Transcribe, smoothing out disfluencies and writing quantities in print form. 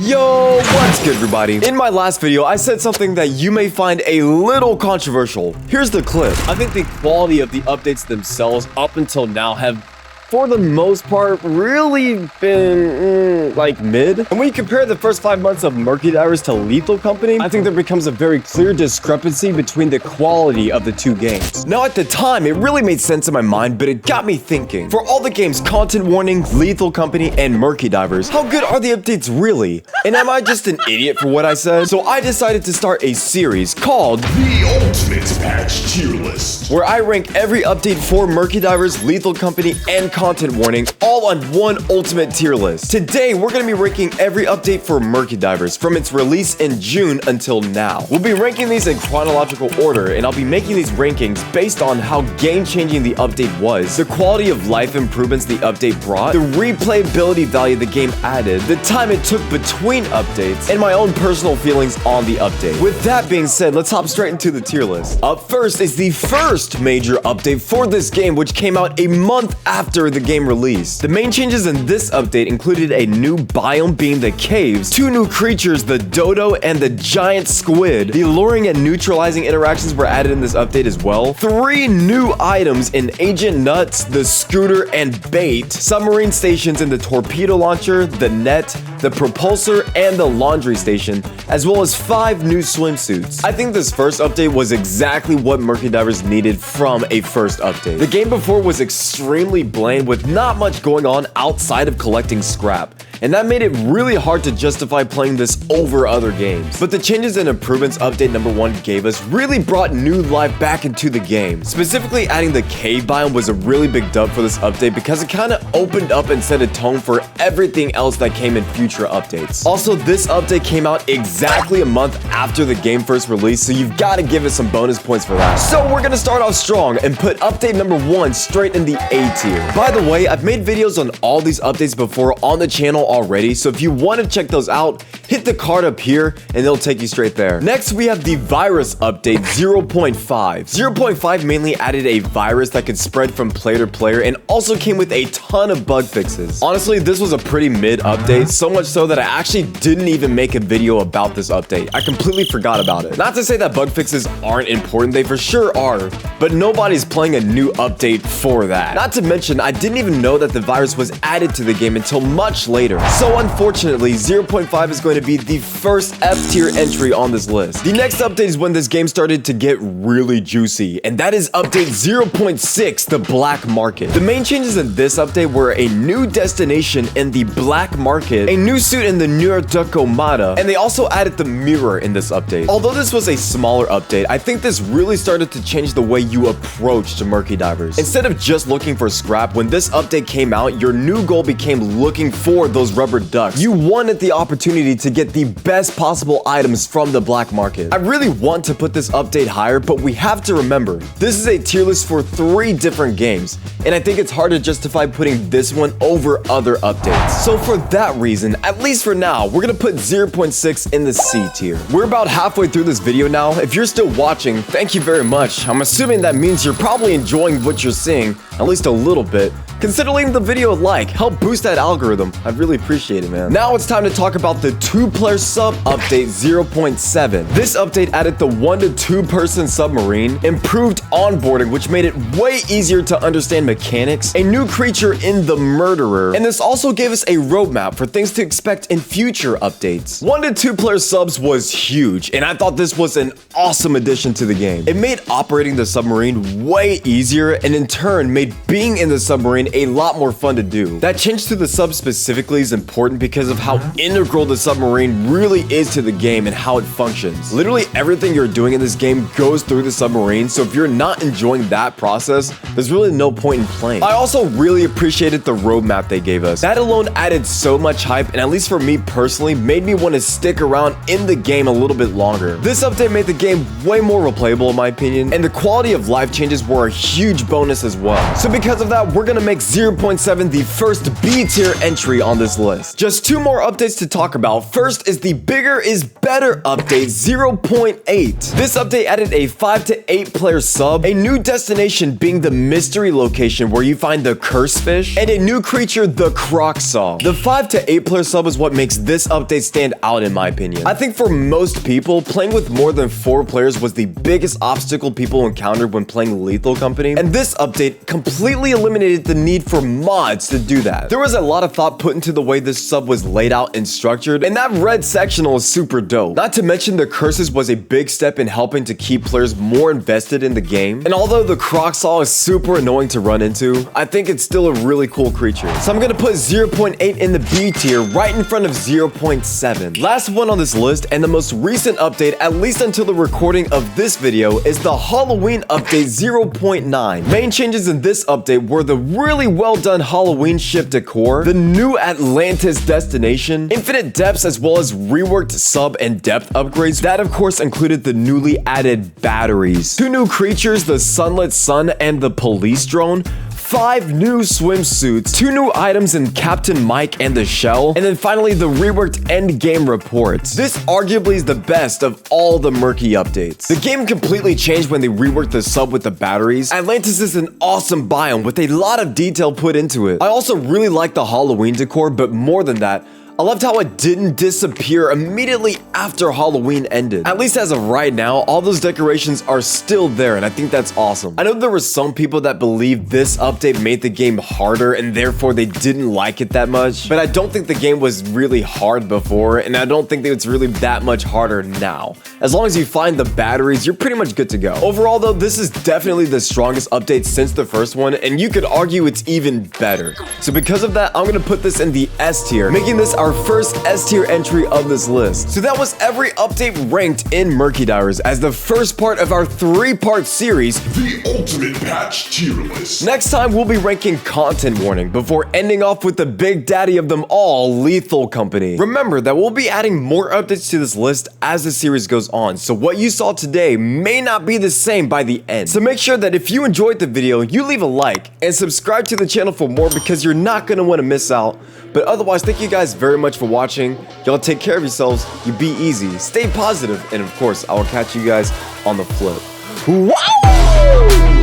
Yo, what's good everybody? In my last video, I said something that you may find a little controversial. Here's the clip. I think the quality of the updates themselves up until now have, for the most part, really been, like, mid. And when you compare the first 5 months of Murky Divers to Lethal Company, I think there becomes a very clear discrepancy between the quality of the two games. Now, at the time, it really made sense in my mind, but it got me thinking. For all the games Content Warning, Lethal Company, and Murky Divers, how good are the updates really? And am I just an idiot for what I said? So I decided to start a series called The Ultimate Patch Tier List, where I rank every update for Murky Divers, Lethal Company, and Content Warning all on one ultimate tier list. Today, we're going to be ranking every update for Murky Divers from its release in June until now. We'll be ranking these in chronological order, and I'll be making these rankings based on how game-changing the update was, the quality of life improvements the update brought, the replayability value the game added, the time it took between updates, and my own personal feelings on the update. With that being said, let's hop straight into the tier list. Up first is the first major update for this game, which came out a month after the game released. The main changes in this update included a new biome being the caves, 2 new creatures, the dodo and the giant squid. The luring and neutralizing interactions were added in this update as well. 3 new items in Agent Nuts, the scooter and bait, submarine stations in the torpedo launcher, the net, the propulsor, and the laundry station, as well as 5 new swimsuits. I think this first update was exactly what Murky Divers needed from a first update. The game before was extremely bland with not much going on outside of collecting scrap, and that made it really hard to justify playing this over other games. But the changes and improvements update number 1 gave us really brought new life back into the game. Specifically, adding the cave biome was a really big dub for this update because it kind of opened up and set a tone for everything else that came in future updates. Also, this update came out exactly a month after the game first released, so you've got to give it some bonus points for that. So we're gonna start off strong and put update number 1 straight in the A tier. By the way, I've made videos on all these updates before on the channel already, so if you want to check those out, hit the card up here and they'll take you straight there. Next, we have the virus update 0.5. 0.5 mainly added a virus that could spread from player to player and also came with a ton of bug fixes. Honestly, this was a pretty mid update, so much so that I actually didn't even make a video about this update. I completely forgot about it. Not to say that bug fixes aren't important, they for sure are, but nobody's playing a new update for that. Not to mention, I didn't even know that the virus was added to the game until much later. So unfortunately, 0.5 is going to be the first F tier entry on this list. The next update is when this game started to get really juicy, and that is update 0.6, the black market. The main changes in this update were a new destination in the black market, a new suit in the New Tacomata, and they also added the mirror in this update. Although this was a smaller update, I think this really started to change the way you approach Murky Divers. Instead of just looking for scrap, when this update came out, your new goal became looking for those rubber ducks. You wanted the opportunity to get the best possible items from the black market. I really want to put this update higher, but we have to remember, this is a tier list for 3 different games, and I think it's hard to justify putting this one over other updates. So for that reason, at least for now, we're gonna put 0.6 in the C tier. We're about halfway through this video now. If you're still watching, thank you very much. I'm assuming that means you're probably enjoying what you're seeing, at least a little bit. Consider leaving the video a like, help boost that algorithm. I'd really appreciate it, man. Now it's time to talk about the 2-player sub update 0.7. This update added the 1 to 2 person submarine, improved onboarding, which made it way easier to understand mechanics, a new creature in the murderer, and this also gave us a roadmap for things to expect in future updates. 1 to 2 player subs was huge, and I thought this was an awesome addition to the game. It made operating the submarine way easier, and in turn made being in the submarine a lot more fun to do. That change to the sub specifically is important because of how integral the submarine really is to the game and how it functions. Literally everything you're doing in this game goes through the submarine, so if you're not enjoying that process, there's really no point in playing. I also really appreciated the roadmap they gave us. That alone added so much hype, and at least for me personally, made me want to stick around in the game a little bit longer. This update made the game way more replayable in my opinion, and the quality of life changes were a huge bonus as well. So because of that, we're gonna make make 0.7 the first B tier entry on this list. Just 2 more updates to talk about. First is the bigger is better update 0.8. This update added a 5 to 8 player sub, a new destination being the mystery location where you find the curse fish, and a new creature, the croc saw. The 5 to 8 player sub is what makes this update stand out in my opinion. I think for most people, playing with more than 4 players was the biggest obstacle people encountered when playing Lethal Company, and this update completely eliminated the need for mods to do that. There was a lot of thought put into the way this sub was laid out and structured, and that red sectional is super dope. Not to mention the curses was a big step in helping to keep players more invested in the game, and although the croc saw is super annoying to run into, I think it's still a really cool creature. So I'm gonna put 0.8 in the B tier right in front of 0.7. Last one on this list, and the most recent update, at least until the recording of this video, is the Halloween update 0.9. Main changes in this update were the really well done Halloween ship decor, the new Atlantis destination, infinite depths, as well as reworked sub and depth upgrades. That of course included the newly added batteries, 2 new creatures, the sunlit sun and the police drone, 5 new swimsuits, 2 new items in Captain Mike and the Shell, and then finally the reworked end game reports. This arguably is the best of all the Murky updates. The game completely changed when they reworked the sub with the batteries. Atlantis is an awesome biome with a lot of detail put into it. I also really like the Halloween decor, but more than that, I loved how it didn't disappear immediately after Halloween ended. At least as of right now, all those decorations are still there, and I think that's awesome. I know there were some people that believe this update made the game harder and therefore they didn't like it that much, but I don't think the game was really hard before, and I don't think that it's really that much harder now. As long as you find the batteries, you're pretty much good to go. Overall though, this is definitely the strongest update since the first one, and you could argue it's even better. So because of that, I'm gonna put this in the S tier, making this our first S tier entry of this list. So that was every update ranked in Murky Divers as the first part of our 3-part series, The Ultimate Patch Tier List. Next time we'll be ranking content warning before ending off with the big daddy of them all, Lethal Company. Remember that we'll be adding more updates to this list as the series goes on, so what you saw today may not be the same by the end. So make sure that if you enjoyed the video, you leave a like and subscribe to the channel for more because you're not gonna want to miss out. But otherwise, thank you guys very much for watching. Y'all take care of yourselves, you be easy, stay positive, and of course, I will catch you guys on the flip. Wow!